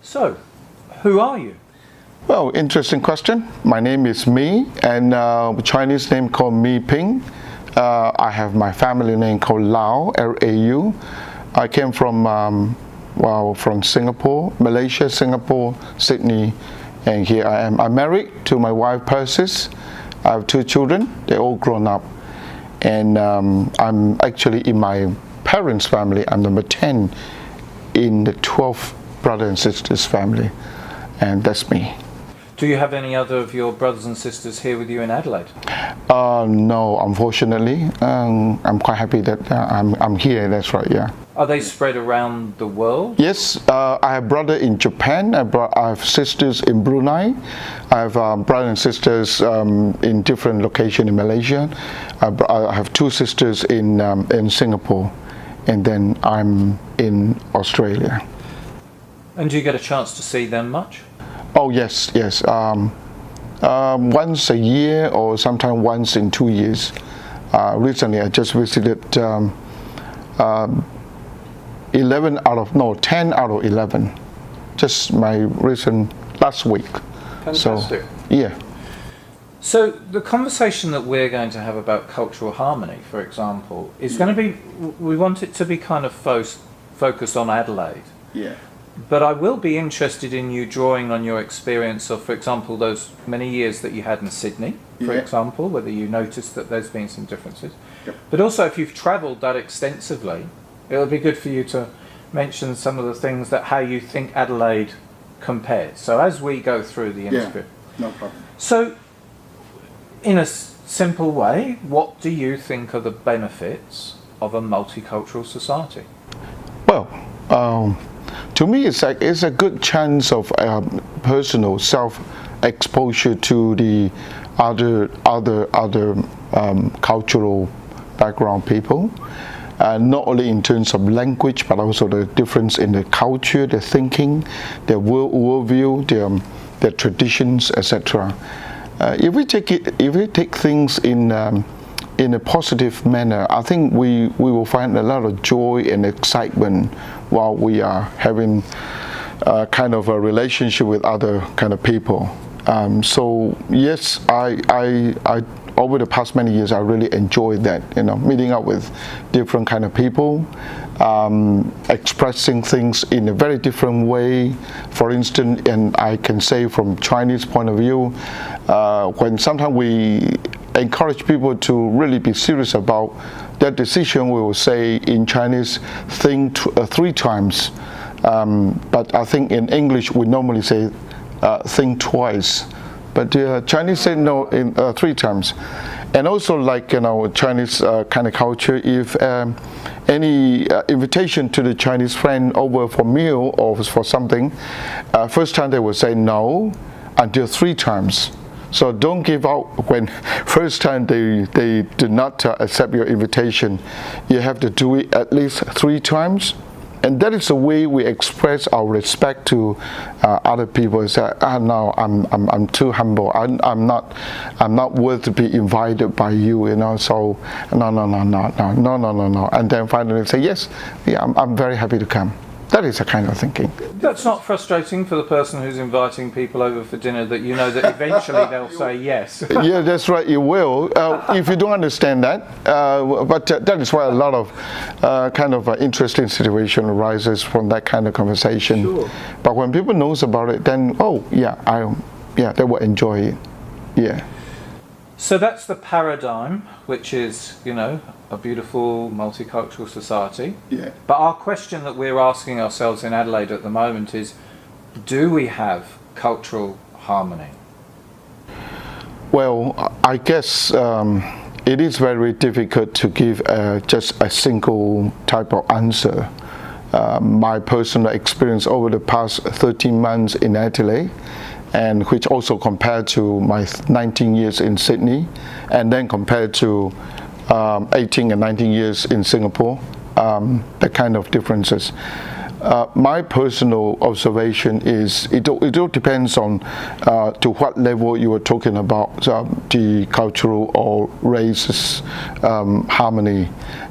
So, who are you? Well, interesting question. My name is Mi, and Chinese name called Mi Ping. I have my family name called Lau, L-A-U. I came from from Singapore, Malaysia, Singapore, Sydney, and here I am. I'm married to my wife Persis. I have 2 children. They're all grown up, and I'm actually in my parents' family. I'm number 10 in the 12 brother and sisters family, and that's me. Do you have any other of your brothers and sisters here with you in Adelaide? No, unfortunately. I'm quite happy that I'm here, that's right, yeah. Are they spread around the world? Yes, I have brother in Japan, I have sisters in Brunei, I have brothers and sisters in different locations in Malaysia. I have 2 sisters in Singapore, and then I'm in Australia. And do you get a chance to see them much? Oh yes. Once a year or sometimes once in 2 years. Recently I just visited 10 out of 11. Just my recent last week. Fantastic. So, yeah. So the conversation that we're going to have about cultural harmony, for example, is going to be, we want it to be kind of focused on Adelaide. Yeah. But I will be interested in you drawing on your experience of, for example, those many years that you had in Sydney, for example, whether you noticed that there's been some differences. Yep. But also if you've travelled that extensively, it'll be good for you to mention some of the things that how you think Adelaide compares. So as we go through the interview. No problem. So, in a simple way, what do you think are the benefits of a multicultural society? Well, to me, it's a good chance of personal self-exposure to the other cultural background people, not only in terms of language, but also the difference in the culture, their thinking, their worldview, their traditions, etc. If we take things in a positive manner, I think we will find a lot of joy and excitement while we are having kind of a relationship with other kind of people. So yes, I over the past many years I really enjoyed that, meeting up with different kind of people, expressing things in a very different way. For instance, and I can say from Chinese point of view, when sometimes we encourage people to really be serious about that decision, we will say in Chinese, think 3 times. But I think in English we normally say think twice. But Chinese say no in 3 times. And also, like Chinese kind of culture, if any invitation to the Chinese friend over for meal or for something, first time they will say no until 3 times. So don't give out when first time they do not accept your invitation. You have to do it at least 3 times. And that is the way we express our respect to other people. Is that no, I'm too humble. I'm not worth to be invited by you. So no. And then finally say yes. Yeah, I'm very happy to come. That is a kind of thinking. That's not frustrating for the person who's inviting people over for dinner, that you know that eventually they'll say yes. Yeah, that's right, you will. If you don't understand that, but that is why a lot of kind of interesting situation arises from that kind of conversation. Sure. But when people knows about it, then, they will enjoy it. Yeah. So that's the paradigm, which is, a beautiful multicultural society. Yeah. But our question that we're asking ourselves in Adelaide at the moment is, do we have cultural harmony? Well, I guess it is very difficult to give just a single type of answer. My personal experience over the past 13 months in Adelaide, and which also compared to my 19 years in Sydney, and then compared to 18 and 19 years in Singapore, the kind of differences. My personal observation is it all depends on to what level you are talking about the cultural or race harmony,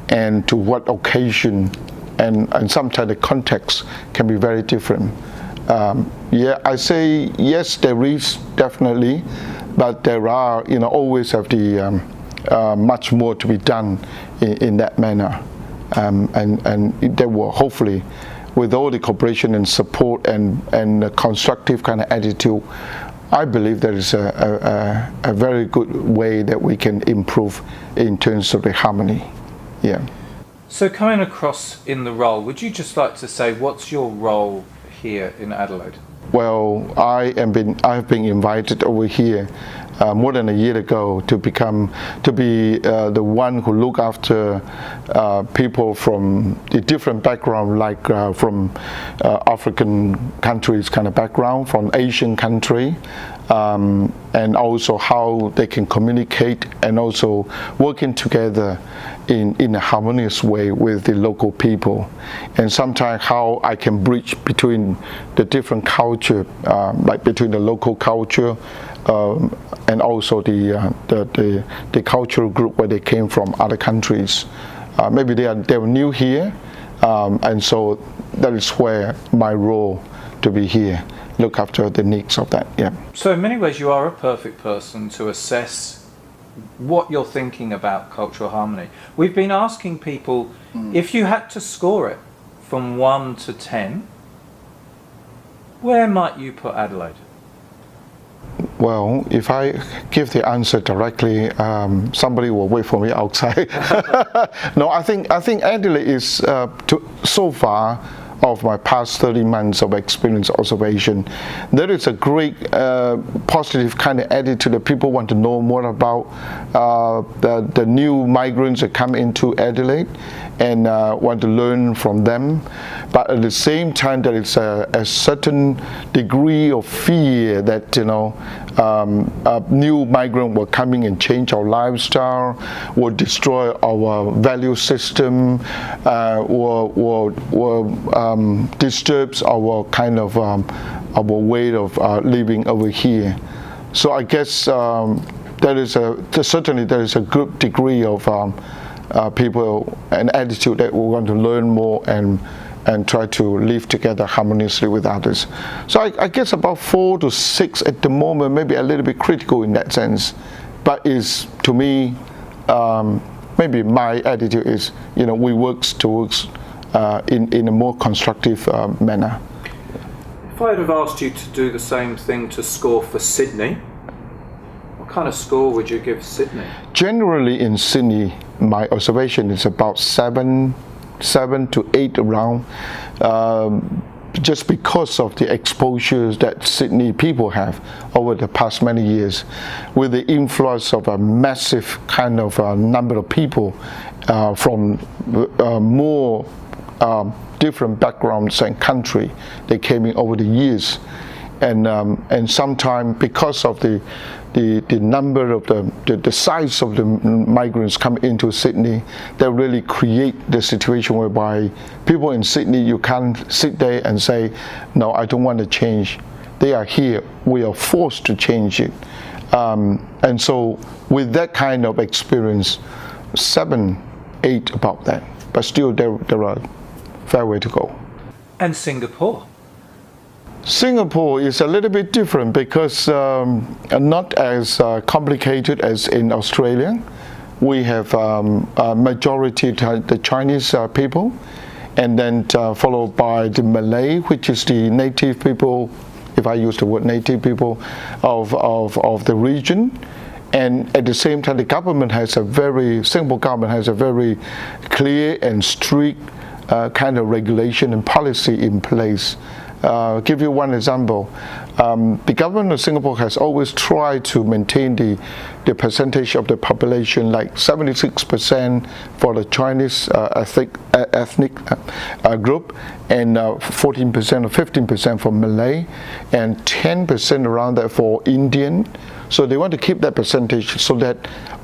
and to what occasion, and sometimes the context can be very different. Yeah, I say yes, there is definitely, but there are, always have the much more to be done in that manner, and there will hopefully, with all the cooperation and support and a constructive kind of attitude, I believe there is a very good way that we can improve in terms of the harmony. Yeah. So coming across in the role, would you just like to say what's your role here in Adelaide? Well, I have been invited over here more than a year ago to be the one who look after people from the different background, like from African countries kind of background, from Asian country, and also how they can communicate and also working together in a harmonious way with the local people, and sometimes how I can bridge between the different culture, like between the local culture and also the cultural group where they came from other countries. Maybe they were new here, and so that is where my role to be here, look after the needs of that. Yeah. So in many ways you are a perfect person to assess what you're thinking about cultural harmony. We've been asking people, if you had to score it from 1 to 10, where might you put Adelaide? Well, if I give the answer directly, somebody will wait for me outside. No, I think Adelaide is so far of my past 30 months of experience observation, there is a great positive kind of attitude that people want to know more about the new migrants that come into Adelaide and want to learn from them. But at the same time, there is a certain degree of fear that new migrants will come in and change our lifestyle, will destroy our value system, will disturbs our kind of our way of living over here. So I guess certainly there is a good degree of people and attitude that we want to learn more and try to live together harmoniously with others. So I guess about 4 to 6 at the moment, maybe a little bit critical in that sense, but is to me maybe my attitude is we work towards in a more constructive manner. If I had have asked you to do the same thing to score for Sydney, what kind of score would you give Sydney? Generally in Sydney, my observation is about 7 to 8 around, just because of the exposures that Sydney people have over the past many years, with the influence of a massive kind of number of people from more different backgrounds and country they came in over the years, and sometimes because of the number of the size of the migrants coming into Sydney, they really create the situation whereby people in Sydney, you can't sit there and say, no, I don't want to change. They are here, we are forced to change it, and so with that kind of experience, 7, 8 about that, but still there are fair way to go. And Singapore? Singapore is a little bit different because not as complicated as in Australia. We have a majority the Chinese people, and then followed by the Malay, which is the native people, if I use the word native people, of the region. And at the same time, the Singapore government has a very clear and strict kind of regulation and policy in place. Give you one example. The government of Singapore has always tried to maintain the percentage of the population, like 76% for the Chinese ethnic group, and 14% or 15% for Malay, and 10% around that for Indian. So they want to keep that percentage so that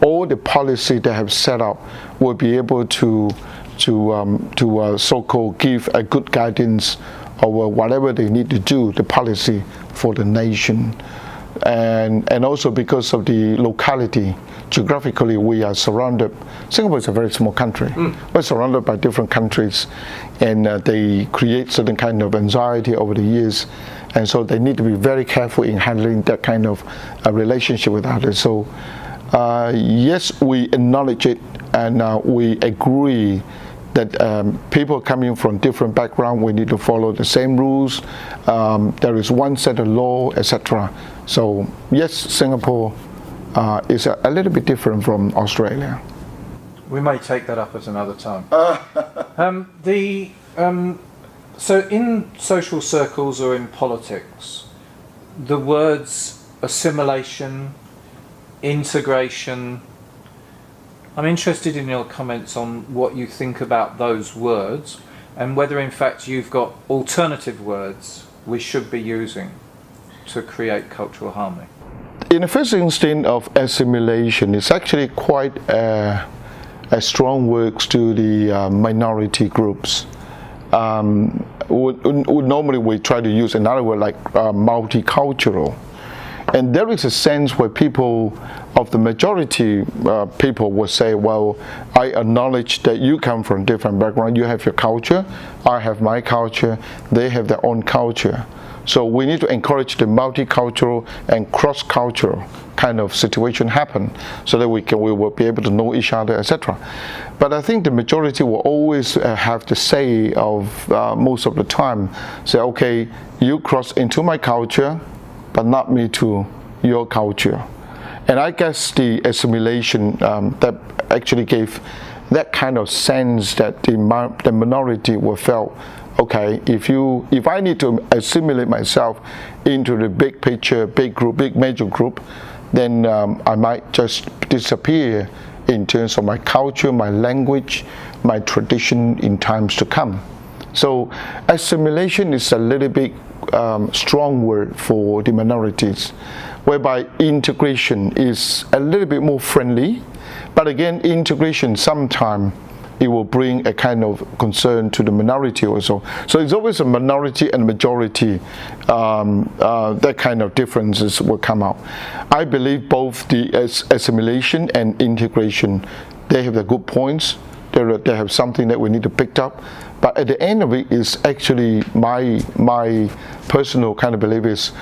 all the policy they have set up will be able to so-called give a good guidance over whatever they need to do, the policy for the nation. and also because of the locality. Geographically, we are surrounded. Singapore is a very small country. We're surrounded by different countries, and they create certain kind of anxiety over the years, and so they need to be very careful in handling that kind of relationship with others. So yes, we acknowledge it, and we agree that people coming from different backgrounds, we need to follow the same rules. There is one set of law, etc. So yes, Singapore is a little bit different from Australia. We may take that up at another time. So in social circles or in politics, the words assimilation, integration, I'm interested in your comments on what you think about those words and whether in fact you've got alternative words we should be using to create cultural harmony. In the first instinct of assimilation, it's actually quite a strong word to the minority groups. Normally we try to use another word like multicultural. And there is a sense where people of the majority people will say, well, I acknowledge that you come from different backgrounds, you have your culture, I have my culture, they have their own culture. So we need to encourage the multicultural and cross-cultural kind of situation happen so that we will be able to know each other, etc. But I think the majority will always have to say of most of the time, say, okay, you cross into my culture, but not me to your culture. And I guess the assimilation that actually gave that kind of sense that the minority will felt, okay, if I need to assimilate myself into the big picture, big group, big major group, then I might just disappear in terms of my culture, my language, my tradition in times to come. So assimilation is a little bit strong word for the minorities, whereby integration is a little bit more friendly. But again, integration sometimes it will bring a kind of concern to the minority also. So it's always a minority and majority, that kind of differences will come out. I believe both the assimilation and integration, they have the good points. They have something that we need to pick up. But at the end of it is actually my personal kind of belief is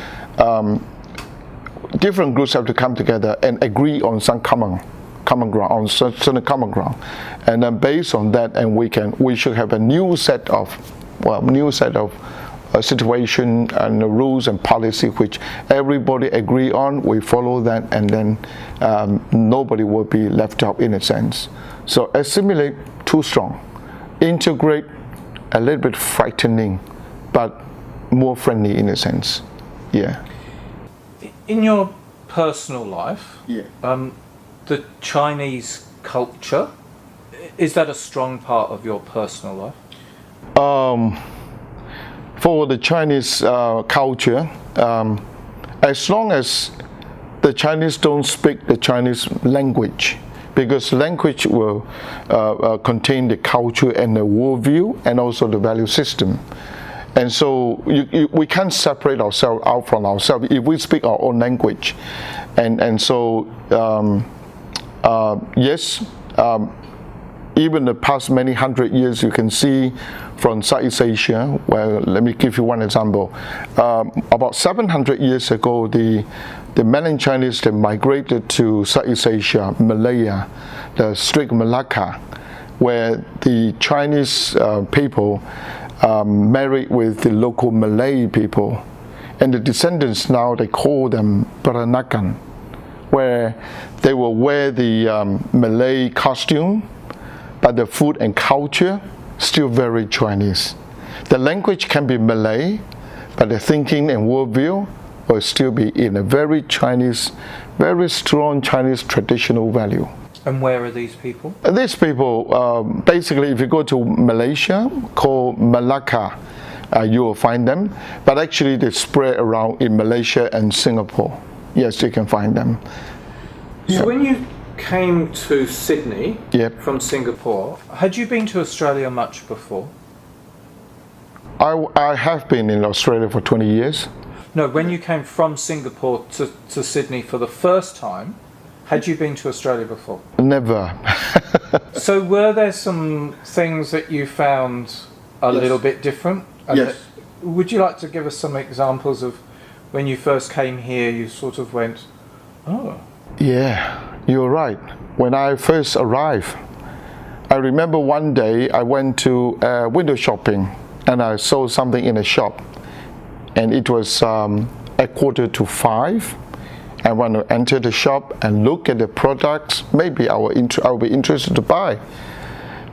different groups have to come together and agree on some common ground, on certain common ground, and then based on that, and we should have a new set of situation and the rules and policy which everybody agree on. We follow that, and then nobody will be left out in a sense. So assimilate, too strong. Integrate, a little bit frightening, but more friendly in a sense. Yeah. In your personal life, Yeah. The Chinese culture, is that a strong part of your personal life? For the Chinese culture, as long as the Chinese don't speak the Chinese language, because language will contain the culture and the worldview and also the value system. And so we can't separate ourselves out from ourselves if we speak our own language. And so, yes, even the past many hundred years, you can see from Southeast Asia, well, let me give you one example. About 700 years ago, the mainland Chinese, they migrated to Southeast Asia, Malaya, the Strait of Malacca, where the Chinese people married with the local Malay people. And the descendants now, they call them Peranakan, where they will wear the Malay costume, but the food and culture still very Chinese. The language can be Malay, but the thinking and worldview will still be in a very Chinese, very strong Chinese traditional value. And where are these people? These people, basically, if you go to Malaysia, called Malacca, you will find them. But actually, they spread around in Malaysia and Singapore. Yes, you can find them. So when you came to Sydney Yep. from Singapore, had you been to Australia much before? I have been in Australia for 20 years. No, when you came from Singapore to Sydney for the first time, had you been to Australia before? Never. So were there some things that you found a Yes. little bit different? And Yes. Would you like to give us some examples of when you first came here, you sort of went, oh. Yeah, you're right. When I first arrived, I remember one day I went to window shopping and I saw something in a shop, and it was at 4:45. I want to enter the shop and look at the products. Maybe I'll be interested to buy.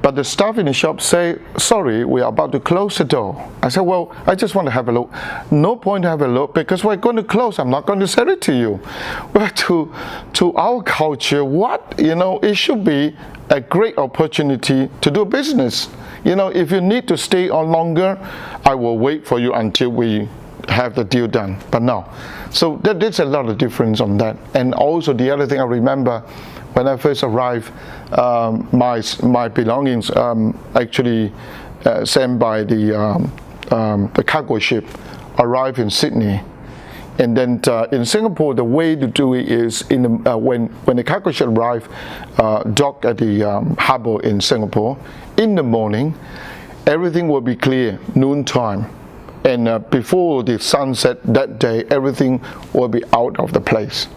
But the staff in the shop say, sorry, we are about to close the door. I said, well, I just want to have a look. No point to have a look because we're going to close. I'm not going to sell it to you. Well, to our culture, what? You know, it should be a great opportunity to do business. You know, if you need to stay on longer, I will wait for you until we have the deal done. But no. So there's a lot of difference on that. And also the other thing I remember, when I first arrived, my belongings actually sent by the cargo ship arrived in Sydney, and then in Singapore the way to do it is when the cargo ship arrived, dock at the harbour in Singapore in the morning, everything will be clear noontime, and before the sunset that day everything will be out of the place.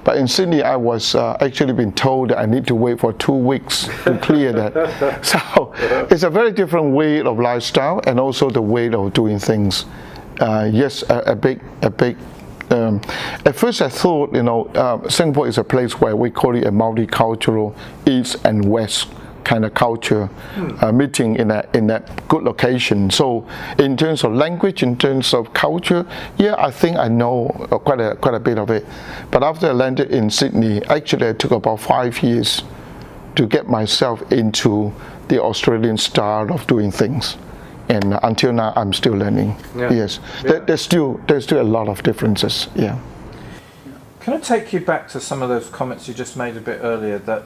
But in Sydney, I was actually been told that I need to wait for 2 weeks to clear that. So it's a very different way of lifestyle and also the way of doing things. Yes, a big. At first, I thought, you know, Singapore is a place where we call it a multicultural East and West kind of culture meeting in that good location. So in terms of language, in terms of culture, yeah, I think I know quite a bit of it. But after I landed in Sydney, actually it took about 5 years to get myself into the Australian style of doing things. And until now, I'm still learning. Yeah. Yes, Yeah. there's still a lot of differences. Yeah. Can I take you back to some of those comments you just made a bit earlier, that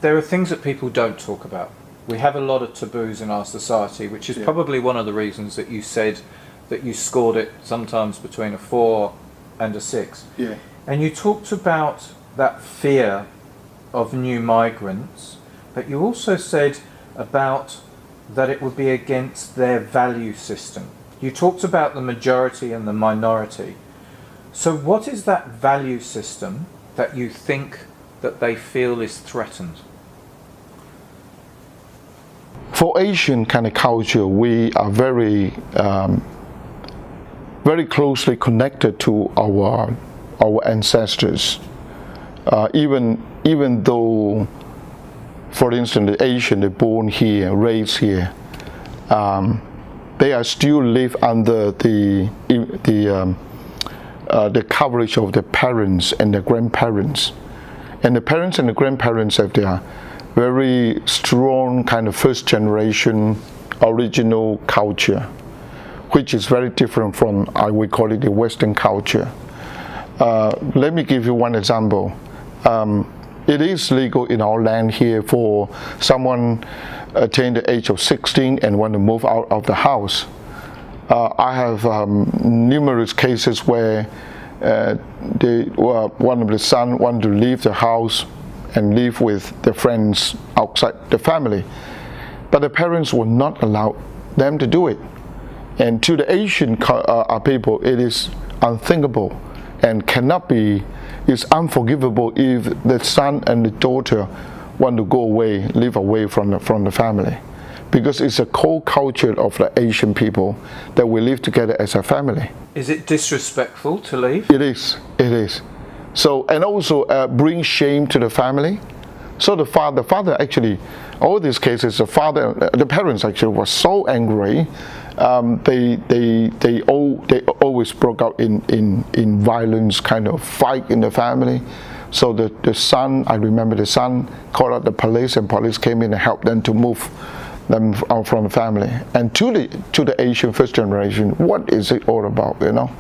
there are things that people don't talk about. We have a lot of taboos in our society, which is probably one of the reasons that you said that you scored it sometimes between a 4 and a 6. Yeah. And you talked about that fear of new migrants, but you also said about that it would be against their value system. You talked about the majority and the minority. So what is that value system that you think that they feel is threatened? For Asian kind of culture, we are very closely connected to our ancestors. Even though, for instance, the Asian, they're born here, raised here, they are still live under the coverage of their parents and their grandparents. And the parents and the grandparents have their very strong kind of first generation original culture, which is very different from, I would call it, the Western culture. Let me give you one example. It is legal in our land here for someone attain the age of 16 and want to move out of the house. I have numerous cases where one of the sons wanted to leave the house and live with the friends outside the family, but the parents will not allow them to do it. And to the Asian people, it is unthinkable and cannot be. It's unforgivable if the son and the daughter want to go away, live away from the family, because it's a core culture of the Asian people that we live together as a family. Is it disrespectful to leave? It is. So, and also bring shame to the family. So the father actually, all these cases, the parents actually were so angry. They always broke out in violence, kind of fight in the family. So the son, I remember the son called out the police, and police came in and helped them to move them out from the family. And to the Asian first generation, what is it all about, you know?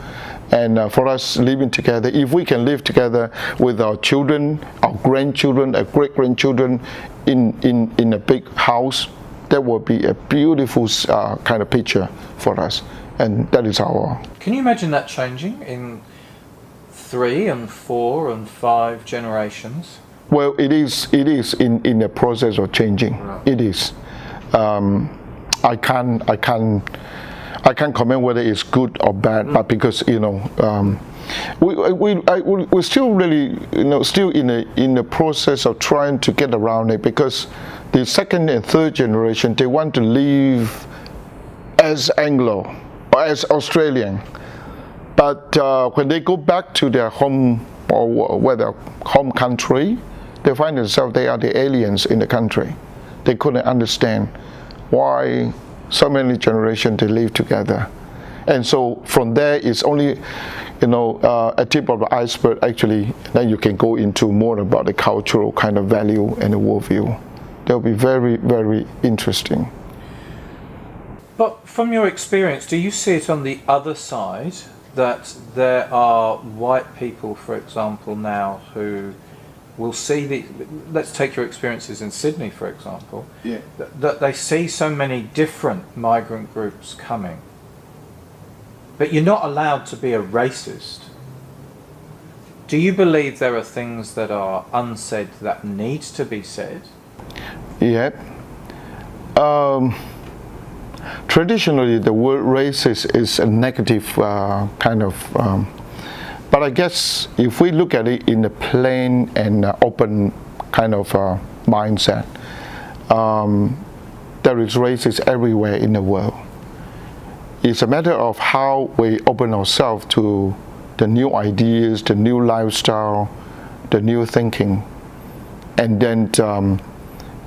And for us living together, if we can live together with our children, our grandchildren, our great-grandchildren in a big house, that will be a beautiful kind of picture for us. and that is our. Can you imagine that changing in 3 and 4 and 5 generations? Well, it is in the process of changing. Right. It is. I can't comment whether it's good or bad, but because we're still really still in the process of trying to get around it, because the second and third generation, they want to live as Anglo or as Australian, but when they go back to their home or whether home country, they find themselves they are the aliens in the country. They couldn't understand why so many generations they live together, and so from there it's only a tip of the iceberg. Actually, then you can go into more about the cultural kind of value and the worldview. That will be very, very interesting. But from your experience, do you see it on the other side, that there are white people, for example, now who will see let's take your experiences in Sydney, for example, that they see so many different migrant groups coming, but you're not allowed to be a racist. Do you believe there are things that are unsaid that need to be said? Yeah. Traditionally, the word racist is a negative kind of, but I guess if we look at it in a plain and open kind of mindset, there is racism everywhere in the world. It's a matter of how we open ourselves to the new ideas, the new lifestyle, the new thinking, and then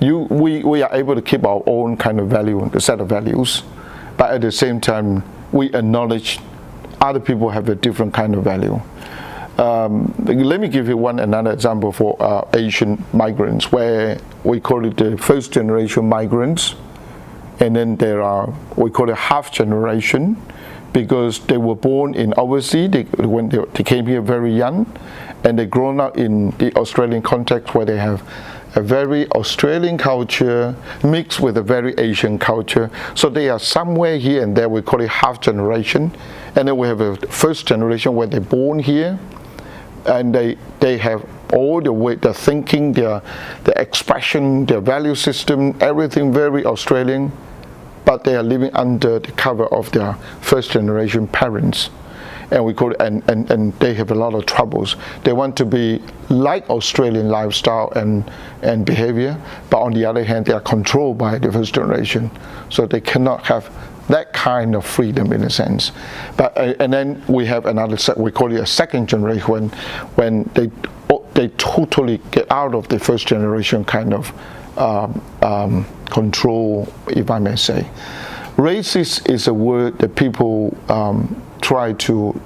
we are able to keep our own kind of value, the set of values, but at the same time we acknowledge other people have a different kind of value. Let me give you another example for Asian migrants, where we call it the first generation migrants, and then there are, we call it half generation, because they were born in overseas, when they came here very young, and they grown up in the Australian context where they have a very Australian culture mixed with a very Asian culture. So they are somewhere here and there. We call it half generation. And then we have a first generation where they're born here, and they have all the way, the thinking, their expression, their value system, everything very Australian, but they are living under the cover of their first generation parents. And we call it, and they have a lot of troubles. They want to be like Australian lifestyle and behavior, but on the other hand, they are controlled by the first generation, so they cannot have that kind of freedom in a sense. But and then we have another set, we call it a second generation, when they totally get out of the first generation kind of control, if I may say. Racist is a word that people try to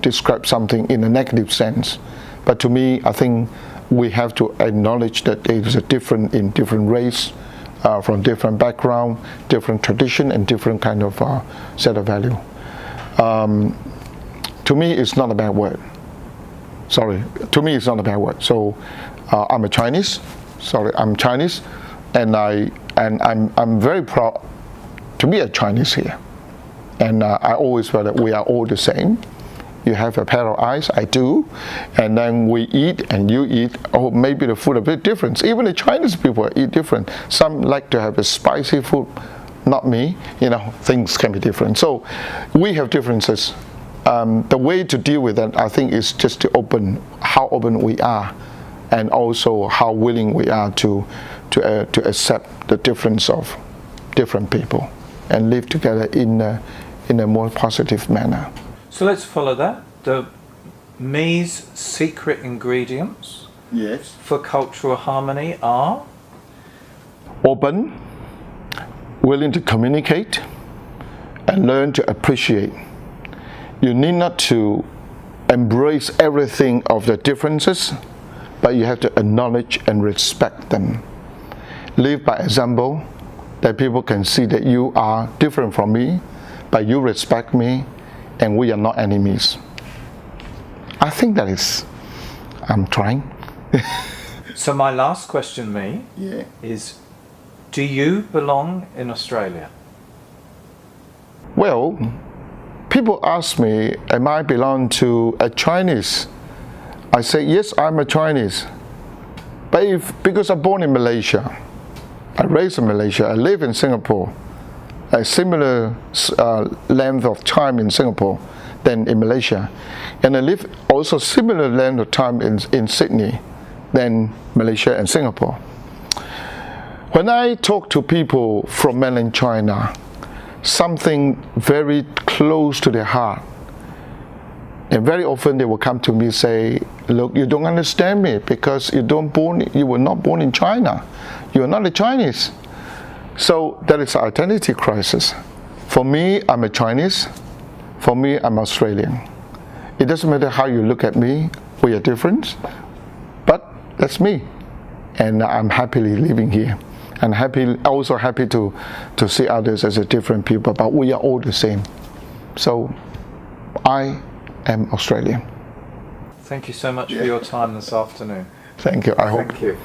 describe something in a negative sense, but to me, I think we have to acknowledge that there is a different race, from different background, different tradition, and different kind of set of value. To me, it's not a bad word. Sorry, to me, it's not a bad word. So I'm a Chinese. Sorry, I'm Chinese, and I'm very proud to be a Chinese here. And I always felt that we are all the same. You have a pair of eyes, I do, and then we eat and you eat. Oh, maybe the food a bit different. Even the Chinese people eat different. Some like to have a spicy food, not me. Things can be different. So we have differences. The way to deal with that, I think, is just how open we are, and also how willing we are to accept the difference of different people and live together in a more positive manner. So let's follow that. The Me's secret ingredients for cultural harmony are? Open, willing to communicate, and learn to appreciate. You need not to embrace everything of the differences, but you have to acknowledge and respect them. Live by example, that people can see that you are different from me, but you respect me, and we are not enemies. I think that is, I'm trying. So my last question, Me, is, do you belong in Australia? Well, people ask me, am I belong to a Chinese? I say, yes, I'm a Chinese. But because I'm born in Malaysia, I raised in Malaysia, I live in Singapore, a similar length of time in Singapore than in Malaysia. And I live also similar length of time in Sydney than Malaysia and Singapore. When I talk to people from mainland China, something very close to their heart, and very often they will come to me and say, look, you don't understand me because you were not born in China. You are not a Chinese. So that is an identity crisis. For me, I'm a Chinese. For me, I'm Australian. It doesn't matter how you look at me, we are different, but that's me. And I'm happily living here. And also happy to see others as a different people, but we are all the same. So I am Australian. Thank you so much for your time this afternoon. Thank you. I hope. Thank you.